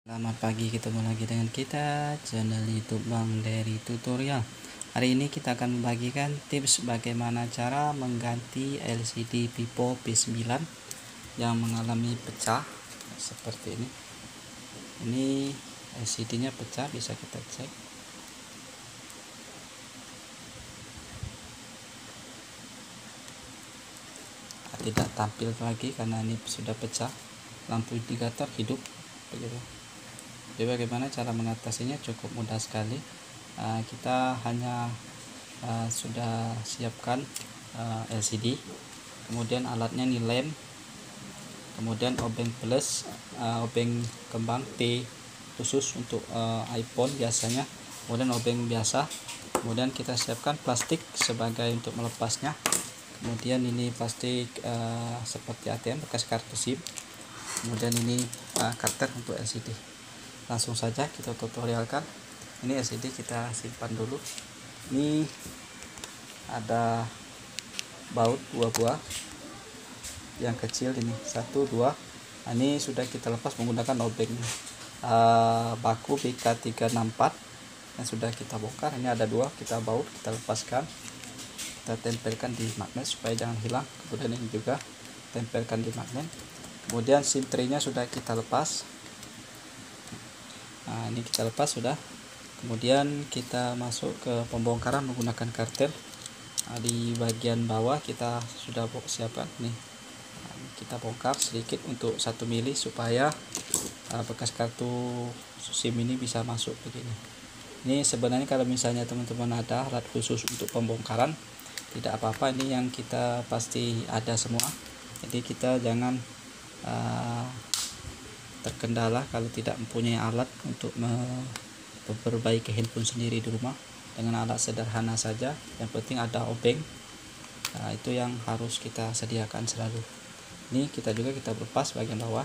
Selamat pagi, ketemu lagi dengan kita channel YouTube Bang Dery Tutorial. Hari ini kita akan membagikan tips bagaimana cara mengganti LCD Vivo P9 yang mengalami pecah seperti ini. Ini LCD-nya pecah, bisa kita cek. Tidak tampil lagi karena ini sudah pecah. Lampu indikator hidup begitu. Jadi bagaimana cara mengatasinya? Cukup mudah sekali. Kita hanya sudah siapkan LCD, kemudian alatnya ini lem, kemudian obeng plus, obeng kembang T khusus untuk iPhone biasanya, kemudian obeng biasa, kemudian kita siapkan plastik sebagai untuk melepasnya, kemudian ini plastik seperti ATM bekas kartu SIM, kemudian ini cutter untuk LCD. Langsung saja kita tutorialkan. Ini LCD kita simpan dulu. Ini ada baut 2 buah yang kecil, ini 1 2. Ini sudah kita lepas menggunakan obeng baku BK364 yang sudah kita bongkar. Ini ada 2, kita baut, kita lepaskan, kita tempelkan di magnet supaya jangan hilang. Kemudian ini juga tempelkan di magnet. Kemudian SIM tray-nya sudah kita lepas. Nah, ini kita lepas sudah. Kemudian kita masuk ke pembongkaran menggunakan kartel. Di bagian bawah kita sudah siapkan nih. Kita bongkar sedikit untuk 1 mili supaya bekas kartu SIM ini bisa masuk begini. Ini sebenarnya kalau misalnya teman-teman ada alat khusus untuk pembongkaran, tidak apa-apa, ini yang kita pasti ada semua. Jadi kita jangan terkendala kalau tidak mempunyai alat untuk memperbaiki handphone sendiri di rumah. Dengan alat sederhana saja, yang penting ada obeng. Itu yang harus kita sediakan selalu. Ini kita lepas bagian bawah.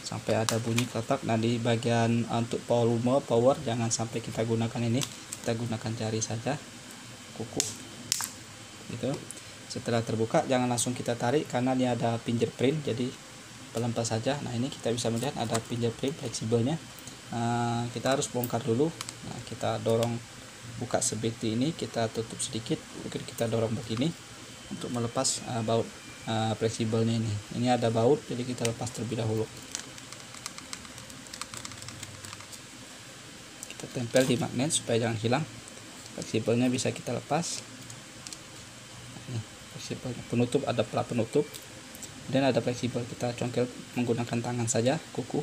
Sampai ada bunyi kotak. Nah, di bagian untuk volume power jangan sampai kita gunakan ini, kita gunakan jari saja, kuku gitu. Setelah terbuka jangan langsung kita tarik karena ini ada fingerprint, jadi pelan-pelan saja. Nah, ini kita bisa melihat ada fingerprint fleksibelnya. Kita harus bongkar dulu. Nah, kita dorong, buka seperti ini, kita tutup sedikit, mungkin kita dorong begini untuk melepas baut fleksibelnya ini. Ini ada baut, jadi kita lepas terlebih dahulu. Kita tempel di magnet supaya jangan hilang. Fleksibelnya bisa kita lepas. Ini fleksibel penutup, ada plat penutup dan ada fleksibel. Kita congkel menggunakan tangan saja, kuku.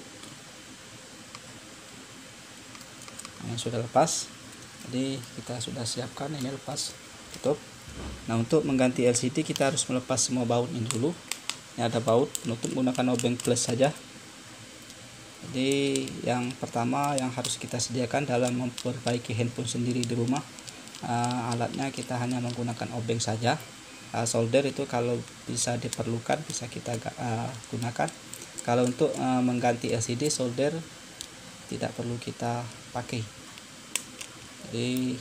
Nah, sudah lepas, jadi kita sudah siapkan ini, lepas, tutup. Nah, untuk mengganti LCD kita harus melepas semua baut ini dulu. Ini ada baut penutup menggunakan obeng plus saja. Jadi yang pertama yang harus kita sediakan dalam memperbaiki handphone sendiri di rumah, alatnya kita hanya menggunakan obeng saja. Solder itu kalau bisa diperlukan bisa kita gunakan. Kalau untuk mengganti LCD, solder tidak perlu kita pakai. Jadi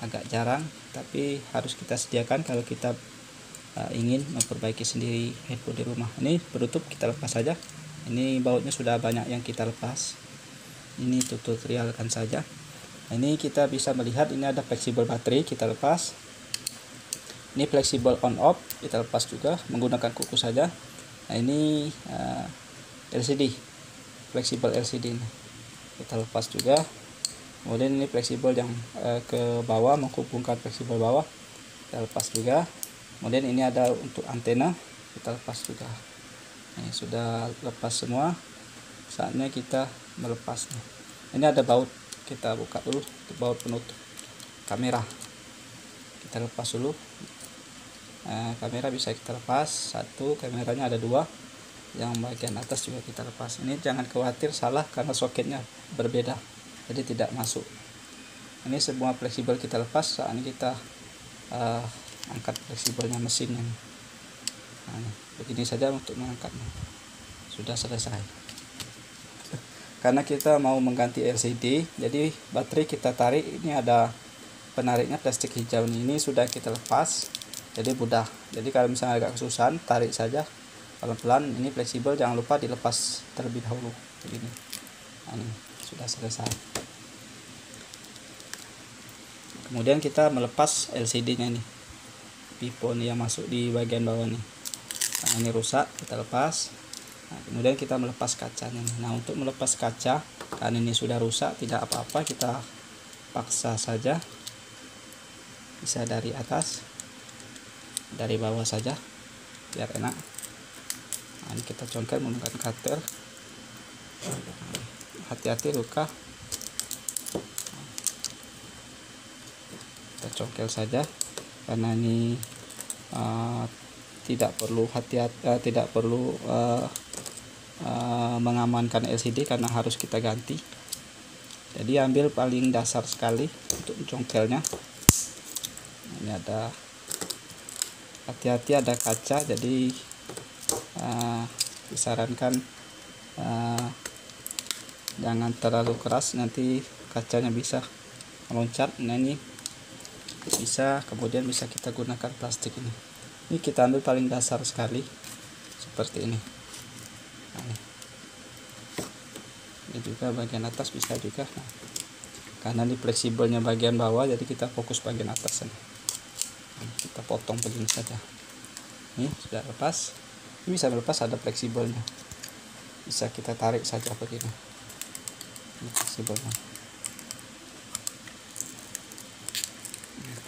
agak jarang, tapi harus kita sediakan kalau kita ingin memperbaiki sendiri handphone di rumah. Ini penutup kita lepas saja. Ini bautnya sudah banyak yang kita lepas. Ini tutorialkan saja. Ini kita bisa melihat ini ada fleksibel baterai, kita lepas. Ini fleksibel on off, kita lepas juga menggunakan kuku saja. Nah, ini LCD, fleksibel LCD ini kita lepas juga. Kemudian ini fleksibel yang ke bawah, menghubungkan fleksibel bawah, kita lepas juga. Kemudian ini ada untuk antena, kita lepas juga. Ini sudah lepas semua, saatnya kita melepasnya. Ini ada baut, kita buka dulu baut penutup kamera, kita lepas dulu. Kamera bisa kita lepas, satu, kameranya ada 2, yang bagian atas juga kita lepas. Ini jangan khawatir salah karena soketnya berbeda, jadi tidak masuk. Ini semua fleksibel kita lepas, saat ini kita angkat fleksibelnya mesinnya. Nah, begini saja untuk mengangkatnya, sudah selesai. Karena kita mau mengganti LCD, jadi baterai kita tarik, ini ada penariknya plastik hijau ini sudah kita lepas. jadi mudah. Jadi kalau misalnya agak kesusahan, tarik saja pelan-pelan. Ini fleksibel, jangan lupa dilepas terlebih dahulu begini. Nah, ini sudah selesai. Kemudian kita melepas LCD-nya nih, pipon yang masuk di bagian bawah nih. Nah, ini rusak, kita lepas. Nah, kemudian kita melepas kacanya nih. Nah, untuk melepas kaca, karena ini sudah rusak, tidak apa-apa, kita paksa saja. Bisa dari atas, dari bawah saja, biar enak. Nah, ini kita congkel menggunakan cutter. Hati-hati luka. Kita congkel saja, karena ini tidak perlu tidak perlu mengamankan LCD karena harus kita ganti. Jadi ambil paling dasar sekali untuk congkelnya. Ini ada, hati-hati ada kaca, jadi disarankan jangan terlalu keras, nanti kacanya bisa meloncat. Nah, ini bisa, kemudian bisa kita gunakan plastik ini. Ini kita ambil paling dasar sekali seperti ini. Nah, ini juga bagian atas bisa juga. Nah, karena ini fleksibelnya bagian bawah, jadi kita fokus bagian atas ini. Kita potong begini saja. Ini sudah lepas. Ini bisa melepas, ada fleksibelnya, bisa kita tarik saja begini. Ini fleksibelnya.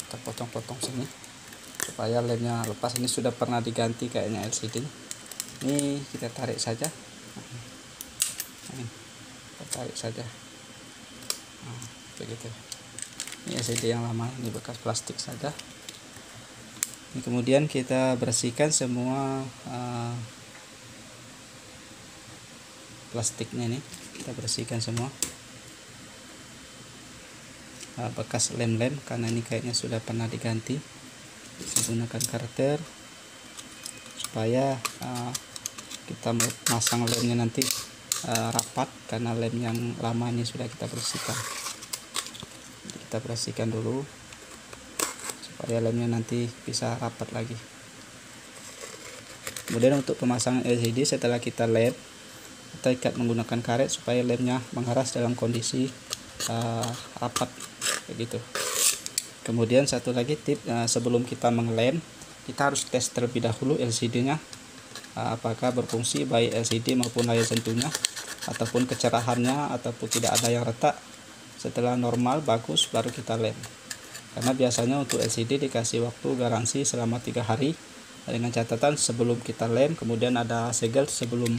Kita potong-potong sini supaya lemnya lepas. Ini sudah pernah diganti kayaknya LCD. Ini kita tarik saja. Ini kita tarik saja. Nah, begitu. Ini LCD yang lama, ini bekas plastik saja. Ini kemudian kita bersihkan semua plastiknya nih, kita bersihkan semua bekas lem-lem, karena ini kayaknya sudah pernah diganti. Menggunakan cutter supaya kita masang lemnya nanti rapat, karena lem yang lama ini sudah kita bersihkan. Kita bersihkan dulu supaya lemnya nanti bisa rapat lagi. Kemudian untuk pemasangan LCD, setelah kita lem, kita ikat menggunakan karet supaya lemnya mengeras dalam kondisi rapat begitu. Kemudian satu lagi tips, sebelum kita mengelem, kita harus tes terlebih dahulu LCD-nya apakah berfungsi, baik LCD maupun layar sentuhnya, ataupun kecerahannya, ataupun tidak ada yang retak. Setelah normal bagus, baru kita lem. Karena biasanya untuk LCD dikasih waktu garansi selama 3 hari, dengan catatan sebelum kita lem, kemudian ada segel sebelum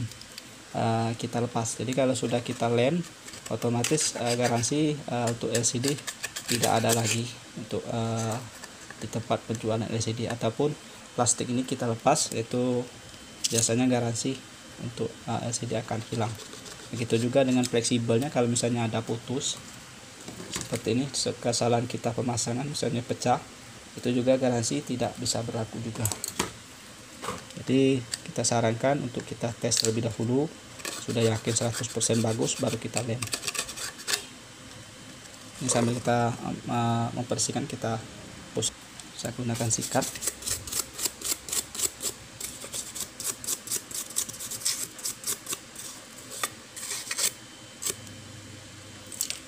kita lepas. Jadi kalau sudah kita lem, otomatis garansi untuk LCD tidak ada lagi untuk di tempat penjualan LCD. Ataupun plastik ini kita lepas, itu biasanya garansi untuk LCD akan hilang. Begitu juga dengan fleksibelnya, kalau misalnya ada putus seperti ini, kesalahan kita pemasangan misalnya pecah, itu juga garansi tidak bisa berlaku juga. Jadi kita sarankan untuk kita tes terlebih dahulu, sudah yakin 100% bagus, baru kita lem. Ini sambil kita membersihkan, kita push. Saya gunakan sikat.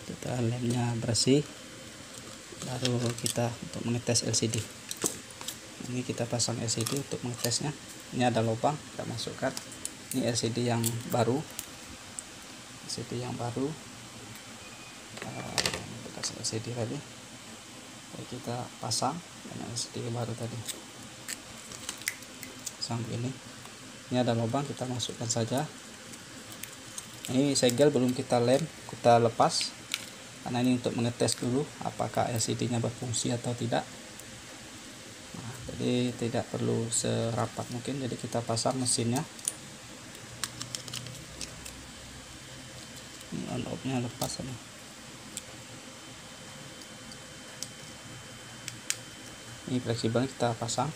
Kita lemnya bersih, baru kita untuk mengetes LCD. Ini kita pasang LCD untuk mengetesnya. Ini ada lubang, kita masukkan. Ini LCD yang baru, LCD yang baru, bekas LCD tadi. Jadi kita pasang dengan LCD yang baru tadi. Pasang begini. Ini ada lubang, kita masukkan saja. Ini segel belum kita lem, kita lepas. Karena ini untuk mengetes dulu apakah LCD-nya berfungsi atau tidak. Nah, jadi tidak perlu serapat mungkin. Jadi kita pasang mesinnya. Ini on off-nya lepas ini. Ini fleksibel, kita pasang.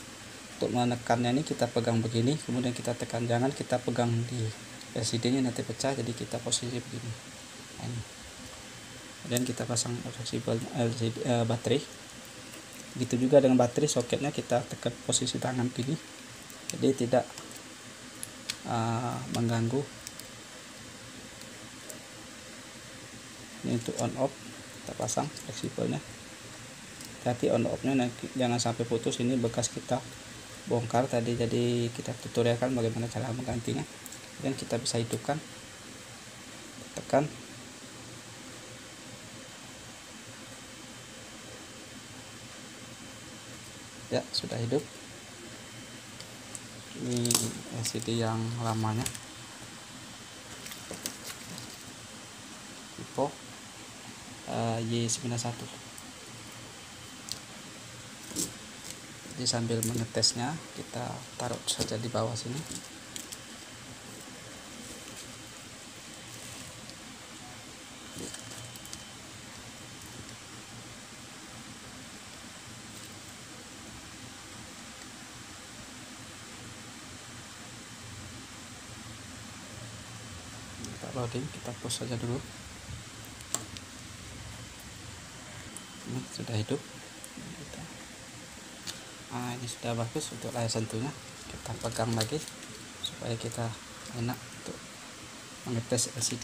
Untuk menekannya ini kita pegang begini, kemudian kita tekan, jangan kita pegang di LCD-nya nanti pecah. Jadi kita posisi begini. Nah, ini. Kemudian kita pasang fleksibel LCD baterai. Begitu juga dengan baterai, soketnya kita tekan posisi tangan gini, jadi tidak mengganggu. Ini untuk on off, kita pasang fleksibelnya. Hati on off nya jangan sampai putus, ini bekas kita bongkar tadi, jadi kita tutorialkan bagaimana cara menggantinya. Dan kita bisa hidupkan, tekan, ya sudah hidup. Ini LCD yang lamanya, tipe Y91. Jadi sambil mengetesnya, kita taruh saja di bawah sini. Kita loading, kita pause saja dulu. Ini sudah hidup. Nah, ini sudah bagus untuk layar sentuhnya. Kita pegang lagi supaya kita enak untuk mengetes LCD.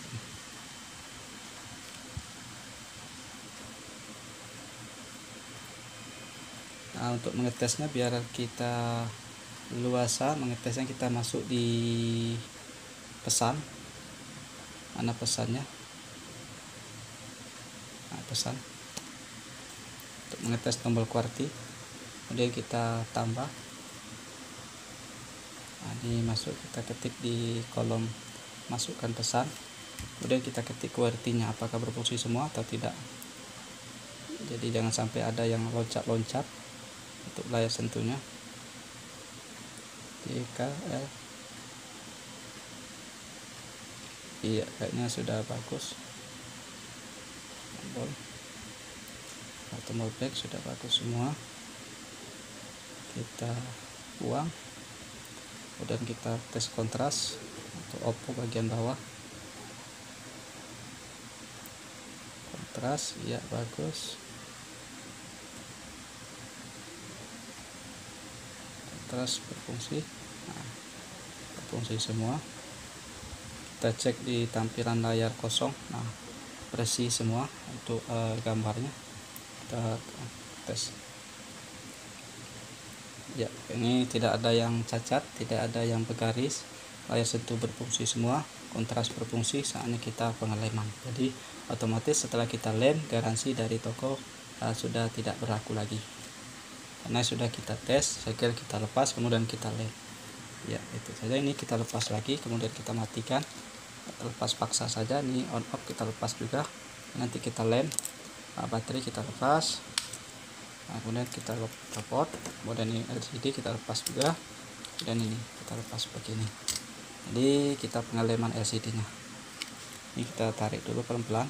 Nah, untuk mengetesnya biar kita luasa mengetesnya, kita masuk di pesan. Mana pesannya? Nah, pesan untuk mengetes tombol QWERTY, kemudian kita tambah. Nah, ini masuk, kita ketik di kolom masukkan pesan, kemudian kita ketik QWERTY-nya apakah berfungsi semua atau tidak. Jadi jangan sampai ada yang loncat-loncat untuk layar sentuhnya. DKL, iya kayaknya sudah bagus. Tombol back sudah bagus semua. Kita buang, kemudian kita tes kontras untuk Oppo bagian bawah. Kontras, iya bagus. Kontras berfungsi, nah, berfungsi semua. Kita cek di tampilan layar kosong, nah bersih semua untuk gambarnya. Kita tes, ya ini tidak ada yang cacat, tidak ada yang bergaris, layar sentuh berfungsi semua, kontras berfungsi. Saatnya kita pengeleman, jadi otomatis setelah kita lem, garansi dari toko sudah tidak berlaku lagi karena sudah kita tes. Saya kira kita lepas kemudian kita lem, ya itu saja. Ini kita lepas lagi, kemudian kita matikan, lepas paksa saja. Ini on off kita lepas juga, nanti kita lem. Baterai kita lepas, nah, kemudian kita copot, kemudian ini LCD kita lepas juga, dan ini kita lepas begini. Jadi kita pengeleman LCD nya ini kita tarik dulu pelan-pelan.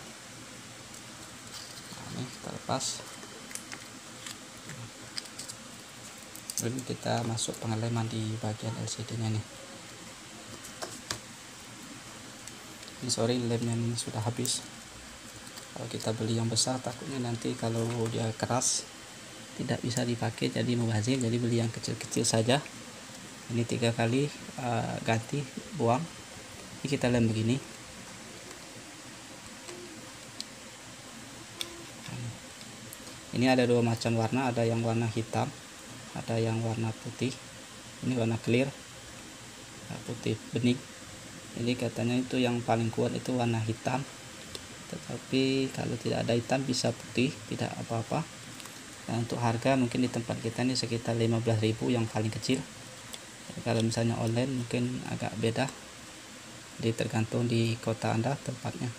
Nah, ini kita lepas, dan kita masuk pengeleman di bagian LCD nya nih. Ini sorry, lemnya ini sudah habis. Kalau kita beli yang besar takutnya nanti kalau dia keras tidak bisa dipakai, jadi mubazir. Jadi beli yang kecil-kecil saja. Ini 3 kali ganti, buang. Ini kita lem begini. Ini ada 2 macam warna, ada yang warna hitam, ada yang warna putih. Ini warna clear, putih bening. Jadi katanya itu yang paling kuat itu warna hitam, tetapi kalau tidak ada hitam bisa putih, tidak apa-apa. Nah, untuk harga mungkin di tempat kita ini sekitar 15.000 yang paling kecil. Jadi, kalau misalnya online mungkin agak beda, jadi tergantung di kota Anda tempatnya.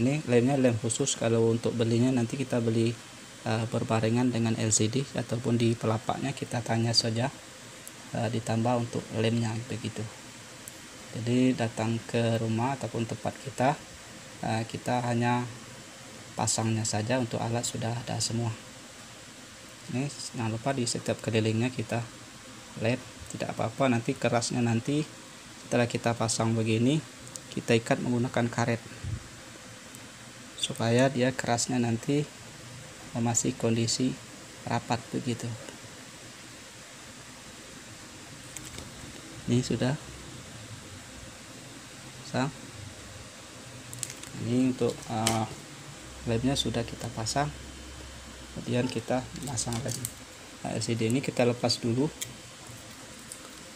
Ini lemnya lem khusus, kalau untuk belinya nanti kita beli berbarengan dengan LCD ataupun di pelapaknya kita tanya saja, ditambah untuk lemnya begitu. Jadi datang ke rumah ataupun tempat kita, kita hanya pasangnya saja, untuk alat sudah ada semua. Ini jangan lupa di setiap kelilingnya kita lem, tidak apa-apa. Nanti kerasnya nanti setelah kita pasang begini, kita ikat menggunakan karet supaya dia kerasnya nanti masih kondisi rapat begitu. Ini sudah pasang. Ini untuk lemnya sudah kita pasang, kemudian kita pasang lem. LCD ini kita lepas dulu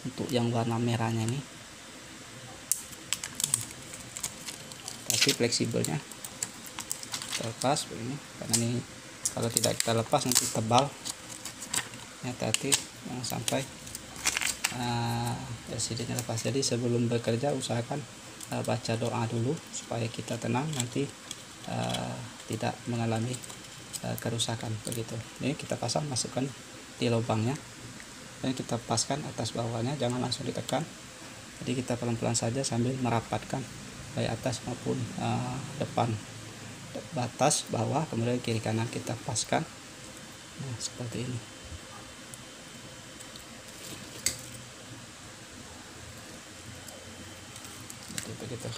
untuk yang warna merahnya ini, tapi fleksibelnya kita lepas begini, karena ini kalau tidak kita lepas nanti tebal. Hati-hati jangan sampai LCD nya lepas. Jadi sebelum bekerja usahakan baca doa dulu supaya kita tenang, nanti tidak mengalami kerusakan begitu. Ini kita pasang, masukkan di lubangnya dan kita paskan atas bawahnya, jangan langsung ditekan. Jadi kita pelan-pelan saja sambil merapatkan baik atas maupun depan batas bawah, kemudian kiri kanan kita paskan. Nah, seperti ini. Begitu.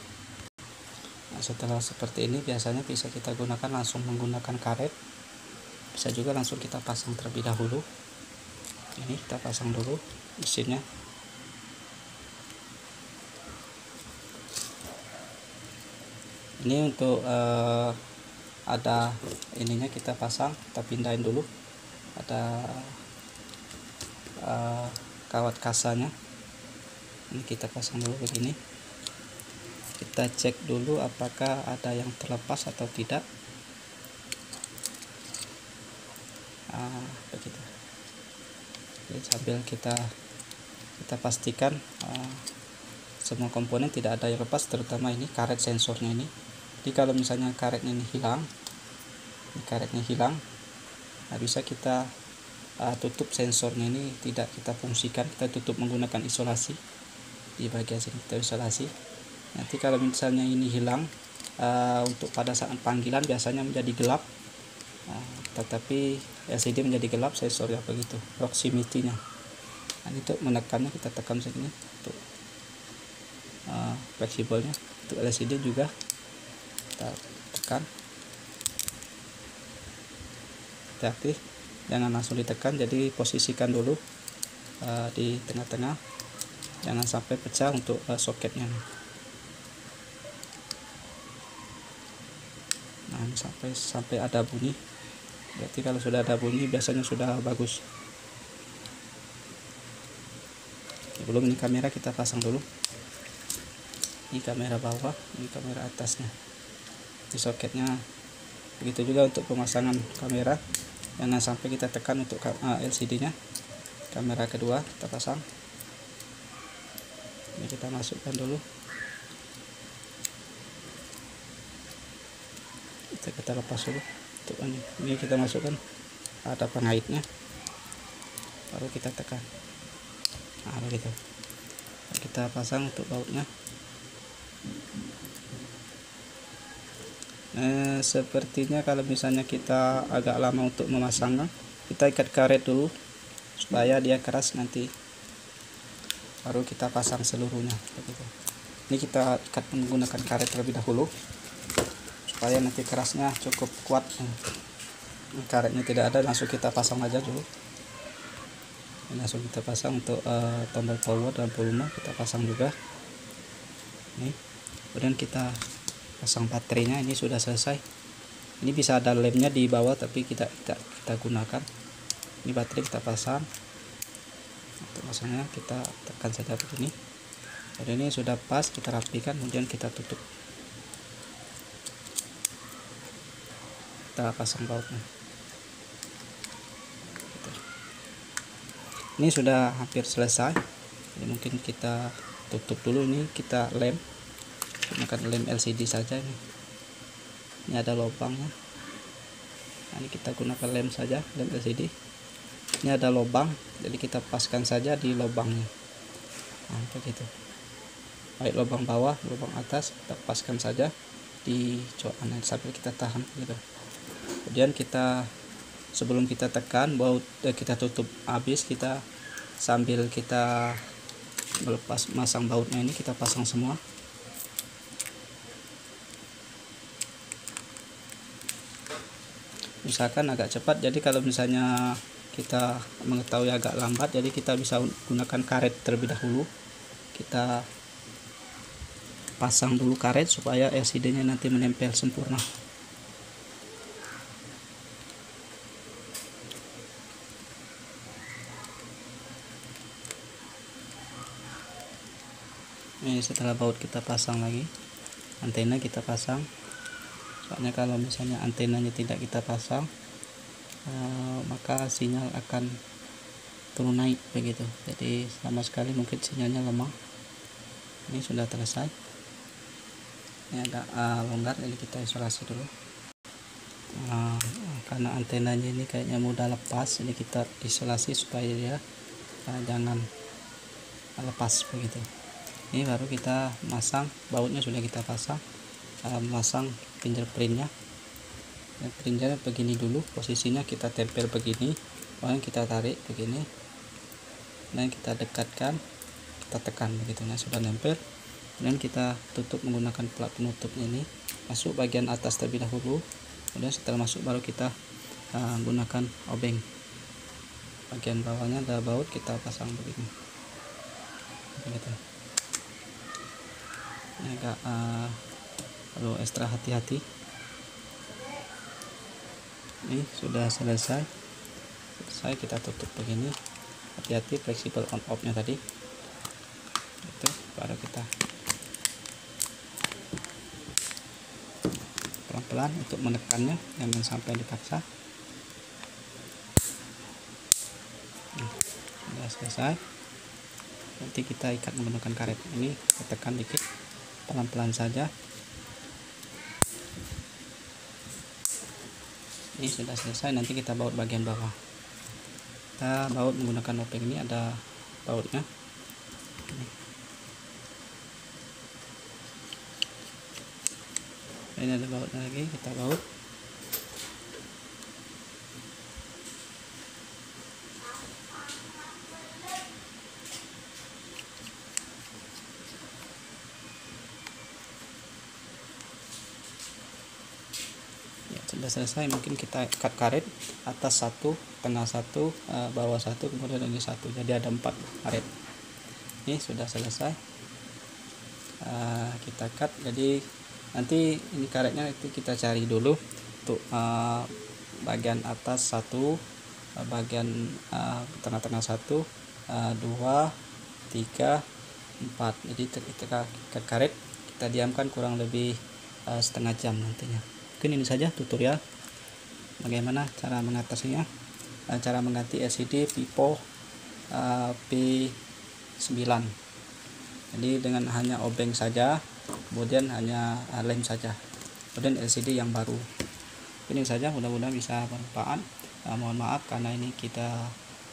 Nah, setelah seperti ini biasanya bisa kita gunakan langsung menggunakan karet, bisa juga langsung kita pasang terlebih dahulu. Ini kita pasang dulu mesinnya. Ini untuk ada ininya kita pasang, kita pindahin dulu. Ada kawat kasanya, ini kita pasang dulu begini. Kita cek dulu apakah ada yang terlepas atau tidak. Begitu. Jadi sambil kita pastikan semua komponen tidak ada yang lepas, terutama ini karet sensornya ini. Jadi kalau misalnya karetnya ini hilang, nah bisa kita tutup sensornya ini, tidak kita fungsikan, kita tutup menggunakan isolasi di bagian sini, kita isolasi. Nanti kalau misalnya ini hilang, untuk pada saat panggilan biasanya menjadi gelap, tetapi LCD menjadi gelap, sensornya begitu, proximity-nya. Nah, untuk menekannya kita tekan segini, untuk fleksibelnya. Untuk LCD juga kita tekan, hati-hati jangan langsung ditekan, jadi posisikan dulu di tengah-tengah, jangan sampai pecah untuk soketnya. Nah, sampai ada bunyi, berarti kalau sudah ada bunyi biasanya sudah bagus. Sebelum ini kamera kita pasang dulu, ini kamera bawah, ini kamera atasnya, di soketnya. Begitu juga untuk pemasangan kamera, jangan sampai kita tekan untuk LCD nya. Kamera kedua kita pasang, ini kita masukkan dulu, kita lepas dulu. Untuk ini kita masukkan, ada pengaitnya, baru kita tekan. Nah, begitu. Kita pasang untuk bautnya. Sepertinya kalau misalnya kita agak lama untuk memasangnya, kita ikat karet dulu supaya dia keras, nanti baru kita pasang seluruhnya begitu. Ini kita ikat menggunakan karet terlebih dahulu supaya nanti kerasnya cukup kuat. Karetnya tidak ada, langsung kita pasang aja dulu. Ini langsung kita pasang. Untuk tombol power dan volume kita pasang juga. Ini kemudian kita pasang baterainya. Ini sudah selesai. Ini bisa ada lemnya di bawah, tapi kita gunakan. Ini baterai kita pasang. Untuk pasangnya kita tekan saja begini. Dan ini sudah pas, kita rapikan, kemudian kita tutup. Kita pasang bautnya. Ini sudah hampir selesai. Jadi mungkin kita tutup dulu. Ini kita lem, gunakan lem LCD saja. Ini ada lubangnya. Nah, ini kita gunakan lem saja, lem LCD. Ini ada lubang, jadi kita paskan saja di lubangnya. Nah, begitu. Baik lubang bawah, lubang atas, kita paskan saja di coakannya sambil kita tahan gitu. Kemudian kita, sebelum kita tekan baut, kita tutup habis, kita sambil kita melepas masang bautnya, ini kita pasang semua. Ini misalkan agak cepat. Jadi kalau misalnya kita mengetahui agak lambat, jadi kita bisa gunakan karet terlebih dahulu. Kita pasang dulu karet supaya LCD-nya nanti menempel sempurna. Ini setelah baut kita pasang lagi, antena kita pasang. Soalnya kalau misalnya antenanya tidak kita pasang, maka sinyal akan turun naik begitu. Jadi sama sekali mungkin sinyalnya lemah. Ini sudah selesai. Ini agak longgar, jadi kita isolasi dulu. Karena antenanya ini kayaknya mudah lepas, jadi kita isolasi supaya dia jangan lepas begitu. Ini baru kita masang, bautnya sudah kita pasang, masang fingerprintnya. Fingerprintnya begini dulu, posisinya kita tempel begini, kemudian kita tarik begini, dan kita dekatkan, kita tekan begitu. Nah, sudah nempel. Kemudian kita tutup menggunakan plat penutupnya ini, masuk bagian atas terlebih dahulu. Kemudian setelah masuk baru kita gunakan obeng. Bagian bawahnya ada baut, kita pasang begini. Begitu. Ini agak perlu ekstra hati-hati. Ini sudah selesai. Kita tutup begini. Hati-hati fleksibel on off nya tadi. Itu baru kita pelan-pelan untuk menekannya, jangan sampai dipaksa. Sudah selesai. Nanti kita ikat menggunakan karet. Ini kita tekan dikit, pelan-pelan saja. Ini sudah selesai. Nanti kita baut bagian bawah. Kita baut menggunakan obeng. Ini ada bautnya. Ini ada bautnya lagi, kita baut. Sudah selesai. Mungkin kita ikat karet, atas satu, tengah satu, bawah satu, kemudian ini satu, jadi ada 4 karet. Ini sudah selesai. Kita cut. Jadi nanti ini karetnya itu kita cari dulu untuk bagian atas satu, bagian tengah-tengah satu, 2, 3, 4. Jadi kita ikat karet, kita diamkan kurang lebih setengah jam nantinya. Mungkin ini saja tutorial bagaimana cara mengatasinya, cara mengganti LCD Vivo P9. Jadi dengan hanya obeng saja, kemudian hanya lem saja, kemudian LCD yang baru. Ini saja, mudah-mudahan bisa bermanfaat. Mohon maaf karena ini kita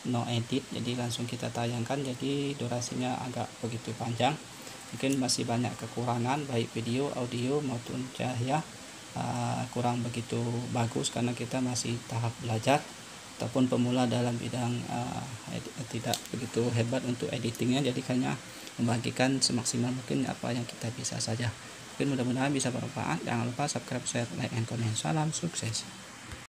no edit, jadi langsung kita tayangkan, jadi durasinya agak begitu panjang. Mungkin masih banyak kekurangan baik video, audio maupun cahaya. Kurang begitu bagus karena kita masih tahap belajar ataupun pemula dalam bidang tidak begitu hebat untuk editingnya, jadi hanya membagikan semaksimal mungkin apa yang kita bisa saja. Mungkin mudah-mudahan bisa bermanfaat. Jangan lupa subscribe, share, like, and comment. Salam sukses.